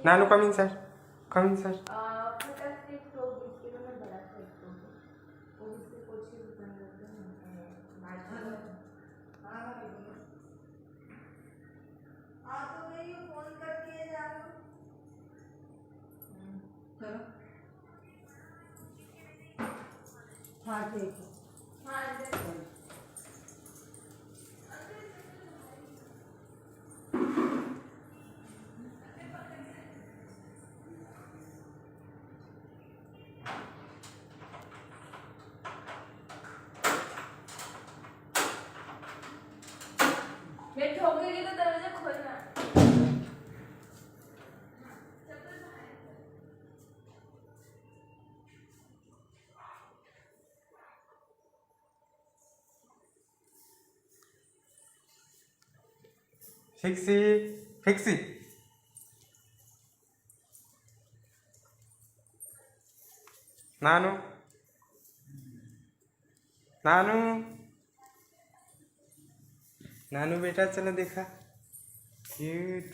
नानू coming sir, coming sir. हाँ ठीक है। मैं ठोकेगी तो दरवाजा खोलना। फिक्सी फिक्सी नानू नानू नानू बेटा चलो देखा क्यूट।